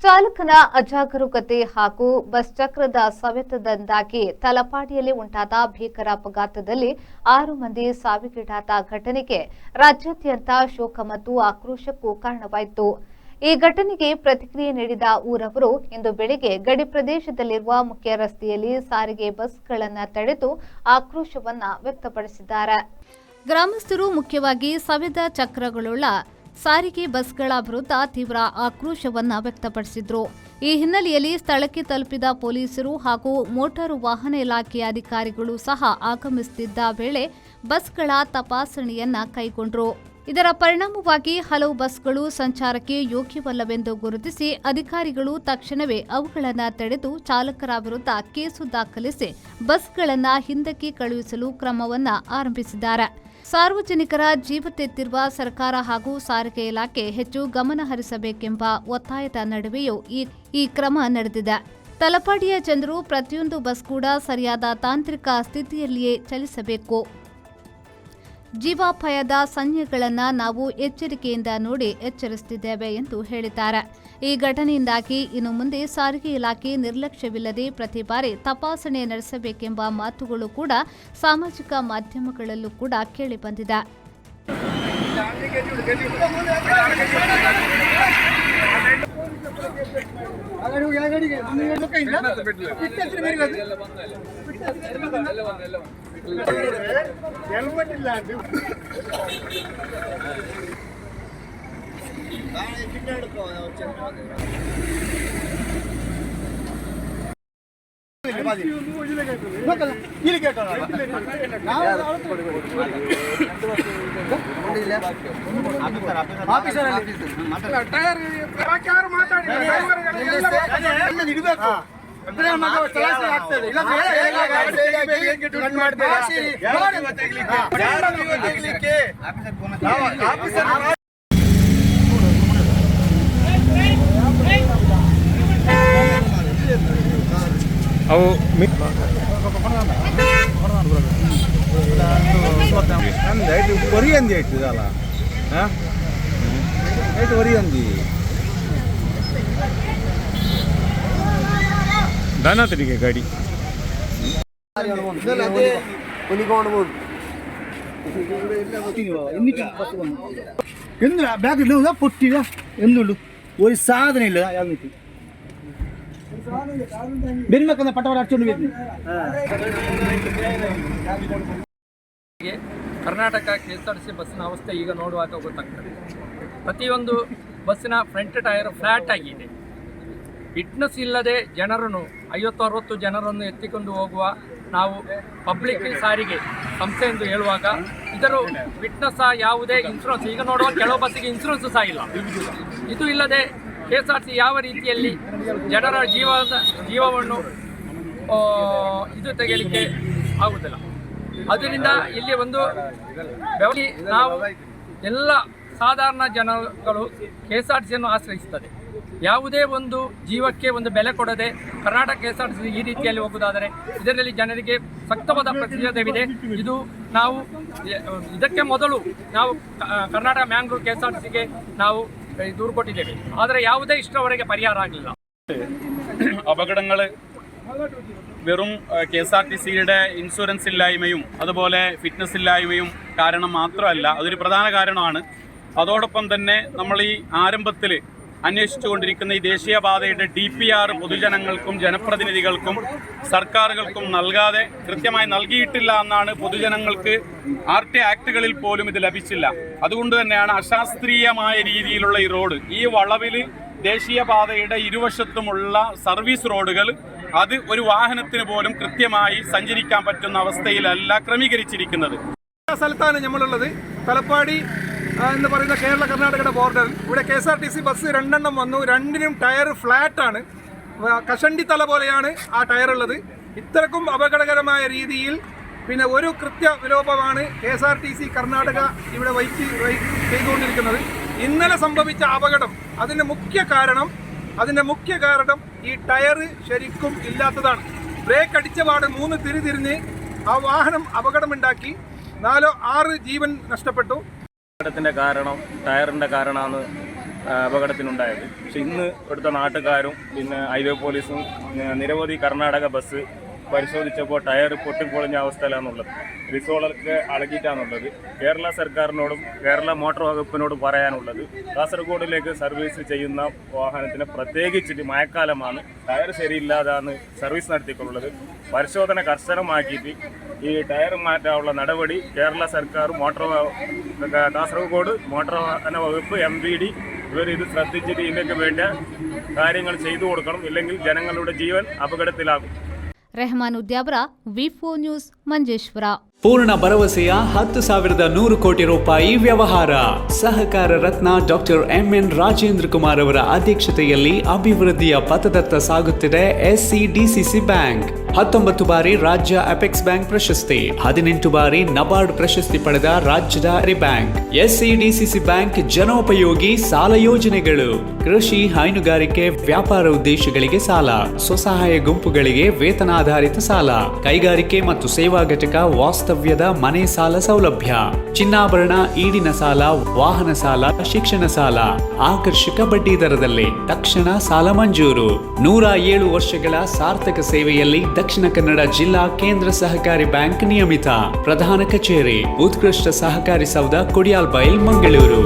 ಚಾಲಕನ ಅಜಾಗರೂಕತೆ ಹಾಗೂ ಬಸ್ ಚಕ್ರದ ಸವೆತದಿಂದಾಗಿ ತಲಪಾಡಿಯಲ್ಲಿ ಉಂಟಾದ ಭೀಕರ ಅಪಘಾತದಲ್ಲಿ 6 ಮಂದಿ ಸಾವಿಗೀಡಾದ ಘಟನೆಗೆ ರಾಜ್ಯಾದ್ಯಂತ ಶೋಕ ಮತ್ತು ಆಕ್ರೋಶಕ್ಕೂ ಕಾರಣವಾಯಿತು. ಈ ಘಟನೆಗೆ ಪ್ರತಿಕ್ರಿಯೆ ನೀಡಿದ ಊರವರು ಇಂದು ಬೆಳಗ್ಗೆ ಗಡಿ ಪ್ರದೇಶದಲ್ಲಿರುವ ಮುಖ್ಯ ರಸ್ತೆಯಲ್ಲಿ ಸಾರಿಗೆ ಬಸ್ಗಳನ್ನು ತಡೆದು ಆಕ್ರೋಶವನ್ನ ವ್ಯಕ್ತಪಡಿಸಿದ್ದಾರೆ. ಗ್ರಾಮಸ್ಥರು ಮುಖ್ಯವಾಗಿ ಸವೆದ ಚಕ್ರಗಳುಳ್ಳ ಸಾರಿಗೆ ಬಸ್ಗಳ ವಿರುದ್ಧ ತೀವ್ರ ಆಕ್ರೋಶವನ್ನ ವ್ಯಕ್ತಪಡಿಸಿದ್ರು. ಈ ಹಿನ್ನೆಲೆಯಲ್ಲಿ ಸ್ಥಳಕ್ಕೆ ತಲುಪಿದ ಪೊಲೀಸರು ಹಾಗೂ ಮೋಟಾರು ವಾಹನ ಇಲಾಖೆಯ ಅಧಿಕಾರಿಗಳು ಸಹ ಆಗಮಿಸುತ್ತಿದ್ದ ವೇಳೆ ಬಸ್ಗಳ ತಪಾಸಣೆಯನ್ನ ಕೈಗೊಂಡರು. ಇದರ ಪರಿಣಾಮವಾಗಿ ಹಲವು ಬಸ್ಗಳು ಸಂಚಾರಕ್ಕೆ ಯೋಗ್ಯವಲ್ಲವೆಂದು ಗುರುತಿಸಿ ಅಧಿಕಾರಿಗಳು ತಕ್ಷಣವೇ ಅವುಗಳನ್ನು ತಡೆದು ಚಾಲಕರ ವಿರುದ್ಧ ಕೇಸು ದಾಖಲಿಸಿ ಬಸ್ಗಳನ್ನು ಹಿಂದಕ್ಕೆ ಕಳುಹಿಸಲು ಕ್ರಮವನ್ನ ಆರಂಭಿಸಿದ್ದಾರೆ. ಸಾರ್ವಜನಿಕರ ಜೀವ ತೆತ್ತಿರುವ ಸರ್ಕಾರ ಹಾಗೂ ಸಾರಿಗೆ ಇಲಾಖೆ ಹೆಚ್ಚು ಗಮನ ಹರಿಸಬೇಕೆಂಬ ಒತ್ತಾಯದ ನಡುವೆಯೂ ಈ ಕ್ರಮ ನಡೆದಿದೆ. ತಲಪಾಡಿಯ ಜನರು ಪ್ರತಿಯೊಂದು ಬಸ್ ಕೂಡ ಸರಿಯಾದ ತಾಂತ್ರಿಕ ಸ್ಥಿತಿಯಲ್ಲಿಯೇ ಚಲಿಸಬೇಕು. ಜೀವಾಪಾಯದ ಸಂಜ್ಞೆಗಳನ್ನು ನಾವು ಎಚ್ಚರಿಕೆಯಿಂದ ನೋಡಿ ಎಚ್ಚರಿಸುತ್ತಿದ್ದೇವೆ ಎಂದು ಹೇಳಿದ್ದಾರೆ. ಈ ಘಟನೆಯಿಂದಾಗಿ ಇನ್ನು ಮುಂದೆ ಸಾರಿಗೆ ಇಲಾಖೆ ನಿರ್ಲಕ್ಷ್ಯವಿಲ್ಲದೆ ಪ್ರತಿ ಬಾರಿ ತಪಾಸಣೆ ನಡೆಸಬೇಕೆಂಬ ಮಾತುಗಳು ಕೂಡ ಸಾಮಾಜಿಕ ಮಾಧ್ಯಮಗಳಲ್ಲೂ ಕೂಡ ಕೇಳಿಬಂದಿದೆ. ಅವು ಒರಿಯಂದಿ ಆಯ್ತದಲ್ಲ ಒರಿಯಂದಿ ದಾನತರಿಗೆ ಗಾಡಿ ಬ್ಯಾಗ್ ಇಲ್ಲ ಪುಟ್ಟಿಲ್ಲ ಎಂದುಳ್ಳು ഒരു സാധനം ഇല്ല യാതൊന്നും ಬೆನ್ಮಕ್ಕನ ಪಟವಾಡ ಹಚ್ಚೊಂಡು ಕರ್ನಾಟಕ KSRTC ಬಸ್ಸಿನ ಅವಸ್ಥೆ ಈಗ ನೋಡುವಾಗ ಗೊತ್ತಾಗ್ತದೆ. ಪ್ರತಿಯೊಂದು ಬಸ್ಸಿನ ಫ್ರಂಟ್ ಟೈರ್ ಫ್ಲಾಟ್ ಆಗಿದೆ. ಫಿಟ್ನೆಸ್ ಇಲ್ಲದೆ ಜನರನ್ನು 50-60 ಜನರನ್ನು ಎತ್ತಿಕೊಂಡು ಹೋಗುವ ನಾವು ಪಬ್ಲಿಕ್ ಸಾರಿಗೆ ಸಂಸ್ಥೆ ಎಂದು ಹೇಳುವಾಗ ಇದರ ಫಿಟ್ನೆಸ್ ಯಾವುದೇ ಇನ್ಶೂರೆನ್ಸ್ ಈಗ ನೋಡುವ ಕೆಲವು ಬಸ್ಸಿಗೆ ಇನ್ಶೂರೆನ್ಸ್ ಸಹ ಇಲ್ಲ. ಇದು ಇಲ್ಲದೆ KSRTC ಯಾವ ರೀತಿಯಲ್ಲಿ ಜನರ ಜೀವವನ್ನು ಇದು ತೆಗೆಯಲಿಕ್ಕೆ ಆಗುತ್ತಿಲ್ಲ. ಅದರಿಂದ ಇಲ್ಲಿ ಒಂದು ನಾವು ಎಲ್ಲ ಸಾಧಾರಣ ಜನಗಳು KSRTCಯನ್ನು ಆಶ್ರಯಿಸುತ್ತದೆ. ಯಾವುದೇ ಒಂದು ಜೀವಕ್ಕೆ ಒಂದು ಬೆಲೆ ಕೊಡದೆ ಕರ್ನಾಟಕ KSRTC ಈ ರೀತಿಯಲ್ಲಿ ಹೋಗುವುದಾದರೆ ಇದರಲ್ಲಿ ಜನರಿಗೆ ಸಕ್ತವಾದ ಪ್ರತಿಷೇಧವಿದೆ. ಇದು ನಾವು ಇದಕ್ಕೆ ಮೊದಲು ನಾವು ಕರ್ನಾಟಕ ಮ್ಯಾಂಗ್ಳೂರು KSRTCಗೆ ನಾವು ದೂರು ಕೊಟ್ಟಿದ್ದೇವೆ. ಆದರೆ ಯಾವುದೇ ಇಷ್ಟರವರೆಗೆ ಪರಿಹಾರ ಆಗಲಿಲ್ಲ. അപകടങ്ങൾ വെറും KSRTCയുടെ ഇൻഷുറൻസ് ഇല്ലായ്മയും അതുപോലെ ഫിറ്റ്നസ് ഇല്ലായ്മയും കാരണം മാത്രമല്ല, അതൊരു പ്രധാന കാരണമാണ്. അതോടൊപ്പം തന്നെ നമ്മൾ ഈ ആരംഭത്തിൽ അന്വേഷിച്ചുകൊണ്ടിരിക്കുന്ന ഈ ദേശീയപാതയുടെ DPR പൊതുജനങ്ങൾക്കും ജനപ്രതിനിധികൾക്കും സർക്കാരുകൾക്കും നൽകാതെ കൃത്യമായി നൽകിയിട്ടില്ല എന്നാണ്. പൊതുജനങ്ങൾക്ക് RT ആക്ടുകളിൽ പോലും ഇത് ലഭിച്ചില്ല. അതുകൊണ്ട് തന്നെയാണ് അശാസ്ത്രീയമായ രീതിയിലുള്ള ഈ റോഡ്, ഈ വളവിൽ ദേശീയപാതയുടെ ഇരുവശത്തുമുള്ള സർവീസ് റോഡുകൾ അത് ഒരു വാഹനത്തിന് പോലും കൃത്യമായി സഞ്ചരിക്കാൻ പറ്റുന്ന അവസ്ഥയിലല്ല ക്രമീകരിച്ചിരിക്കുന്നത്. സ്ഥലത്താണ് നമ്മളുള്ളത്. തലപ്പാടി എന്ന് പറയുന്ന കേരള കർണാടകയുടെ ബോർഡറിൽ ഇവിടെ KSRTC ബസ് 2 എണ്ണം വന്നു. രണ്ടിനും ടയർ ഫ്ലാറ്റാണ്. കഷണ്ടി തല പോലെയാണ് ആ ടയർ ഉള്ളത്. ഇത്രക്കും അപകടകരമായ രീതിയിൽ പിന്നെ ഒരു കൃത്യവിലോപമാണ് KSRTC കർണാടക ഇവിടെ ചെയ്തുകൊണ്ടിരിക്കുന്നത്. ഇന്നലെ സംഭവിച്ച അപകടം അതിൻ്റെ മുഖ്യ കാരണം ഈ ടയർ ശരിക്കും ഇല്ലാത്തതാണ്. ബ്രേക്ക് അടിച്ച പാട് 3 തിരിഞ്ഞ് ആ വാഹനം അപകടമുണ്ടാക്കി 4-6 ജീവൻ നഷ്ടപ്പെട്ടു. അപകടത്തിൻ്റെ കാരണം ടയറിൻ്റെ കാരണമാണ് അപകടത്തിനുണ്ടായത്. പക്ഷെ ഇന്ന് ഇവിടുത്തെ നാട്ടുകാരും പിന്നെ ഹൈവേ പോലീസും നിരവധി കർണാടക ബസ് പരിശോധിച്ചപ്പോൾ ടയർ പൊട്ടിപ്പൊളിഞ്ഞ അവസ്ഥയിലാണുള്ളത്. റിസോളൊക്കെ അളകിയിട്ടാണുള്ളത്. കേരള സർക്കാരിനോടും കേരള മോട്ടോർ വകുപ്പിനോടും പറയാനുള്ളത്, കാസർഗോഡിലേക്ക് സർവീസ് ചെയ്യുന്ന വാഹനത്തിന് പ്രത്യേകിച്ചിട്ട് മഴക്കാലമാണ്, ടയർ ശരിയില്ലാതാണ് സർവീസ് നടത്തിക്കൊള്ളുള്ളത്. പരിശോധന കർശനമാക്കിയിട്ട് ഈ ടയർ മാറ്റാനുള്ള നടപടി കേരള സർക്കാർ കാസർഗോഡ് മോട്ടോർ വാഹന വകുപ്പ് MVD ഇവർ ഇത് ശ്രദ്ധിച്ചിട്ട് ഇതിനൊക്കെ വേണ്ട കാര്യങ്ങൾ ചെയ്തു കൊടുക്കണം. ഇല്ലെങ്കിൽ ജനങ്ങളുടെ ജീവൻ ಅಪಘಾತത്തിലാകും. ರೆಹಮಾನ್ ಉದ್ಯಾವರ ವಿ4 ನ್ಯೂಸ್ ಮಂಜೇಶ್ವರ. ಪೂರ್ಣ ಭರವಸೆಯ 10,100 ಕೋಟಿ ರೂಪಾಯಿ ವ್ಯವಹಾರ. ಸಹಕಾರ ರತ್ನ ಡಾಕ್ಟರ್ MN ರಾಜೇಂದ್ರ ಕುಮಾರ್ ಅವರ ಅಧ್ಯಕ್ಷತೆಯಲ್ಲಿ ಅಭಿವೃದ್ಧಿಯ ಪಥದತ್ತ ಸಾಗುತ್ತಿದೆ SCDCC ಬ್ಯಾಂಕ್. 19 ಬಾರಿ ರಾಜ್ಯ ಅಪೆಕ್ಸ್ ಬ್ಯಾಂಕ್ ಪ್ರಶಸ್ತಿ, 18 ಬಾರಿ ನಬಾರ್ಡ್ ಪ್ರಶಸ್ತಿ ಪಡೆದ ರಾಜ್ಯದ ಬ್ಯಾಂಕ್. SCDCC ಬ್ಯಾಂಕ್ ಜನೋಪಯೋಗಿ ಸಾಲ ಯೋಜನೆಗಳು, ಕೃಷಿ, ಹೈನುಗಾರಿಕೆ, ವ್ಯಾಪಾರ ಉದ್ದೇಶಗಳಿಗೆ ಸಾಲ, ಸ್ವಸಹಾಯ ಗುಂಪುಗಳಿಗೆ ವೇತನಾಧಾರಿತ ಸಾಲ, ಕೈಗಾರಿಕೆ ಮತ್ತು ಸೇವಾ ಘಟಕ ವಾಸ್ತವ್ಯದ ಮನೆ ಸಾಲ ಸೌಲಭ್ಯ, ಚಿನ್ನಾಭರಣ, ಈಡಿನ ಸಾಲ, ವಾಹನ ಸಾಲ, ಶಿಕ್ಷಣ ಸಾಲ, ಆಕರ್ಷಕ ಬಡ್ಡಿ ದರದಲ್ಲಿ ತಕ್ಷಣ ಸಾಲ ಮಂಜೂರು. 107 ವರ್ಷಗಳ ಸಾರ್ಥಕ ಸೇವೆಯಲ್ಲಿ ದಕ್ಷಿಣ ಕನ್ನಡ ಜಿಲ್ಲಾ ಕೇಂದ್ರ ಸಹಕಾರಿ ಬ್ಯಾಂಕ್ ನಿಯಮಿತ. ಪ್ರಧಾನ ಕಚೇರಿ, ಉತ್ಕೃಷ್ಟ ಸಹಕಾರಿ ಸೌಧ, ಕೊಡಿಯಾಲ್ ಬೈಲ್, ಮಂಗಳೂರು.